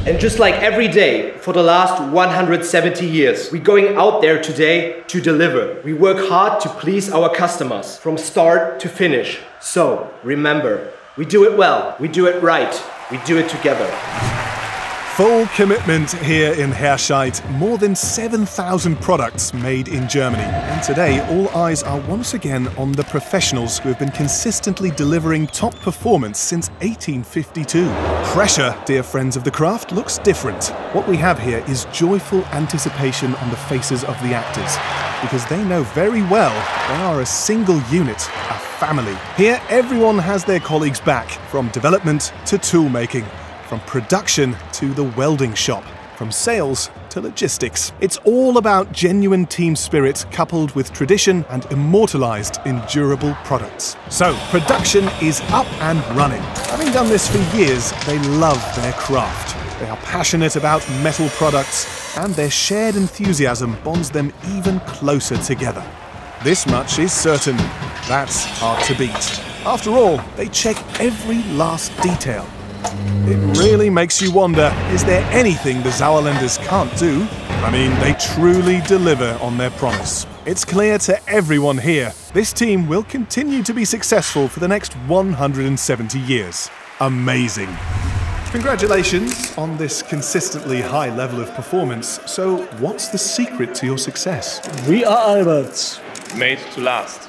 And just like every day for the last 170 years, we're going out there today to deliver. We work hard to please our customers from start to finish. So remember, we do it well, we do it right, we do it together. Full commitment here in Herscheid. More than 7,000 products made in Germany. And today, all eyes are once again on the professionals who have been consistently delivering top performance since 1852. Pressure, dear friends of the craft, looks different. What we have here is joyful anticipation on the faces of the actors, because they know very well they are a single unit, a family. Here, everyone has their colleagues' back, from development to tool making. From production to the welding shop, from sales to logistics. It's all about genuine team spirit coupled with tradition and immortalized in durable products. So, production is up and running. Having done this for years, they love their craft. They are passionate about metal products, and their shared enthusiasm bonds them even closer together. This much is certain, that's hard to beat. After all, they check every last detail. It really makes you wonder, is there anything the Sauerlanders can't do? I mean, they truly deliver on their promise. It's clear to everyone here, this team will continue to be successful for the next 170 years. Amazing. Congratulations on this consistently high level of performance. So, what's the secret to your success? We are Alberts. Made to last.